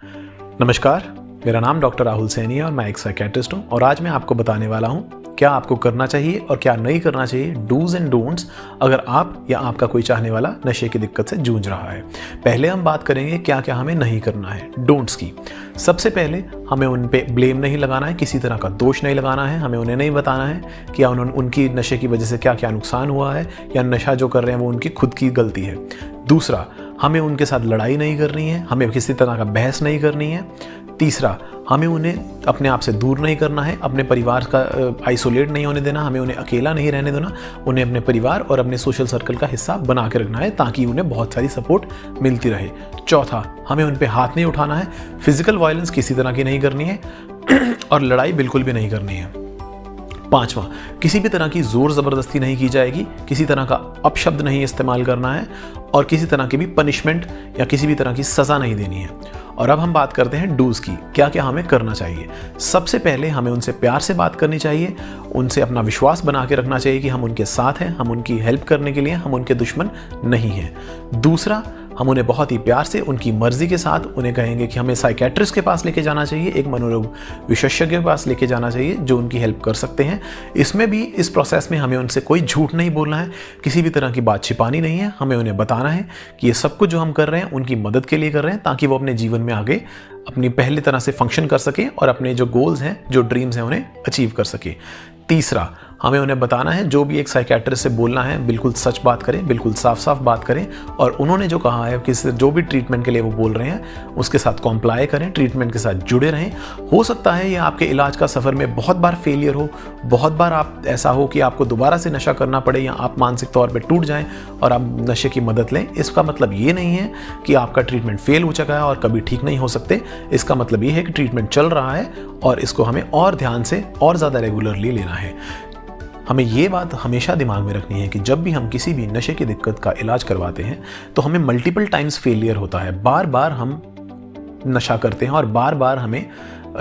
नमस्कार, मेरा नाम डॉक्टर राहुल सैनी है और मैं एक साइकेट्रिस्ट हूँ और आज मैं आपको बताने वाला हूँ क्या आपको करना चाहिए और क्या नहीं करना चाहिए, डूज एंड डोंट्स, अगर आप या आपका कोई चाहने वाला नशे की दिक्कत से जूझ रहा है। पहले हम बात करेंगे क्या क्या हमें नहीं करना है, डोंट्स की। सबसे पहले हमें उन पे ब्लेम नहीं लगाना है, किसी तरह का दोष नहीं लगाना है, हमें उन्हें नहीं बताना है कि उनकी नशे की वजह से क्या क्या नुकसान हुआ है या नशा जो कर रहे हैं वो उनकी खुद की गलती है। दूसरा, हमें उनके साथ लड़ाई नहीं करनी है, हमें किसी तरह का बहस नहीं करनी है। तीसरा, हमें उन्हें अपने आप से दूर नहीं करना है, अपने परिवार का आइसोलेट नहीं होने देना, हमें उन्हें अकेला नहीं रहने देना, उन्हें अपने परिवार और अपने सोशल सर्कल का हिस्सा बना के रखना है ताकि उन्हें बहुत सारी सपोर्ट मिलती रहे। चौथा, हमें उन पे हाथ नहीं उठाना है, फिजिकल वायलेंस किसी तरह की नहीं करनी है और लड़ाई बिल्कुल भी नहीं करनी है। पांचवा, किसी भी तरह की जोर ज़बरदस्ती नहीं की जाएगी, किसी तरह का अपशब्द नहीं इस्तेमाल करना है और किसी तरह की भी पनिशमेंट या किसी भी तरह की सज़ा नहीं देनी है। और अब हम बात करते हैं डूज़ की, क्या क्या हमें करना चाहिए। सबसे पहले हमें उनसे प्यार से बात करनी चाहिए, उनसे अपना विश्वास बना के रखना चाहिए कि हम उनके साथ हैं, हम उनकी हेल्प करने के लिए, हम उनके दुश्मन नहीं हैं। दूसरा, हम उन्हें बहुत ही प्यार से उनकी मर्जी के साथ उन्हें कहेंगे कि हमें साइकेट्रिस्ट के पास लेके जाना चाहिए, एक मनोरोग विशेषज्ञ के पास लेके जाना चाहिए जो उनकी हेल्प कर सकते हैं। इसमें भी, इस प्रोसेस में हमें उनसे कोई झूठ नहीं बोलना है, किसी भी तरह की बात छिपानी नहीं है। हमें उन्हें बताना है कि ये सब कुछ जो हम कर रहे हैं उनकी मदद के लिए कर रहे हैं ताकि वो अपने जीवन में आगे अपनी पहली तरह से फंक्शन कर सकें और अपने जो गोल्स हैं, जो ड्रीम्स हैं, उन्हें अचीव कर सके। तीसरा, हमें उन्हें बताना है जो भी एक साइकेट्रिस्ट से बोलना है बिल्कुल सच बात करें, बिल्कुल साफ साफ बात करें और उन्होंने जो कहा है कि जो भी ट्रीटमेंट के लिए वो बोल रहे हैं उसके साथ कॉम्प्लाई करें, ट्रीटमेंट के साथ जुड़े रहें। हो सकता है ये आपके इलाज का सफ़र में बहुत बार फेलियर हो, बहुत बार आप ऐसा हो कि आपको दोबारा से नशा करना पड़े या आप मानसिक तौर पर टूट जाएं और आप नशे की मदद लें। इसका मतलब ये नहीं है कि आपका ट्रीटमेंट फेल हो चुका है और कभी ठीक नहीं हो सकते। इसका मतलब ये है कि ट्रीटमेंट चल रहा है और इसको हमें और ध्यान से और ज़्यादा रेगुलरली लेना है। हमें ये बात हमेशा दिमाग में रखनी है कि जब भी हम किसी भी नशे की दिक्कत का इलाज करवाते हैं तो हमें मल्टीपल टाइम्स फेलियर होता है, बार बार हम नशा करते हैं और बार बार हमें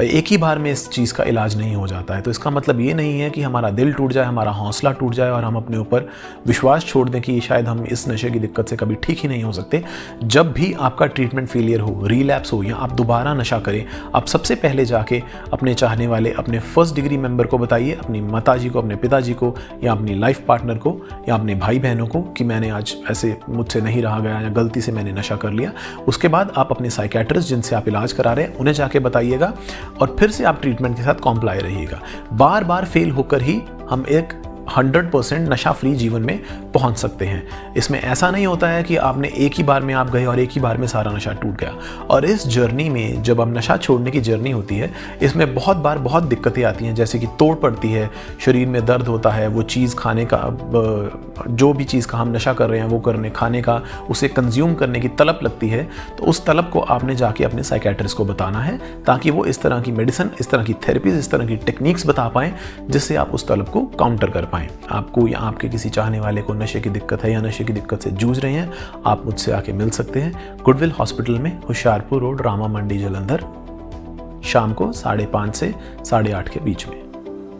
एक ही बार में इस चीज़ का इलाज नहीं हो जाता है। तो इसका मतलब ये नहीं है कि हमारा दिल टूट जाए, हमारा हौसला टूट जाए और हम अपने ऊपर विश्वास छोड़ दें कि शायद हम इस नशे की दिक्कत से कभी ठीक ही नहीं हो सकते। जब भी आपका ट्रीटमेंट फेलियर हो, रिलैप्स हो या आप दोबारा नशा करें, आप सबसे पहले जाके अपने चाहने वाले, अपने फर्स्ट डिग्री मेंबर को बताइए, अपनी माताजी को, अपने पिताजी को या अपनी लाइफ पार्टनर को या अपने भाई बहनों को कि मैंने आज ऐसे मुझसे नहीं रहा गया या गलती से मैंने नशा कर लिया। उसके बाद आप अपने साइकेट्रिस्ट जिनसे आप इलाज करा रहे हैं उन्हें जाके बताइएगा और फिर से आप ट्रीटमेंट के साथ कॉम्प्लाई रहिएगा। बार बार फेल होकर ही हम एक 100% नशा फ्री जीवन में पहुंच सकते हैं। इसमें ऐसा नहीं होता है कि आपने एक ही बार में आप गए और एक ही बार में सारा नशा टूट गया। और इस जर्नी में जब हम नशा छोड़ने की जर्नी होती है, इसमें बहुत बार बहुत दिक्कतें आती हैं, जैसे कि तोड़ पड़ती है, शरीर में दर्द होता है, वो चीज़ खाने का, जो भी चीज़ का हम नशा कर रहे हैं वो खाने का, उसे कंज्यूम करने की तलब लगती है। तो उस तलब को आपने जाके अपने साइकेट्रिस्ट को बताना है ताकि वो इस तरह की मेडिसिन, इस तरह की थेरेपीज, इस तरह की टेक्निक्स बता पाएँ जिससे आप उस तलब को काउंटर कर पाएँ। आपको या आपके किसी चाहने वाले को नशे की दिक्कत है या नशे की दिक्कत से जूझ रहे हैं, आप मुझसे आके मिल सकते हैं गुडविल हॉस्पिटल में, होशियारपुर रोड, रामा मंडी, जालंधर, शाम को 5:30 से 8:30 के बीच में।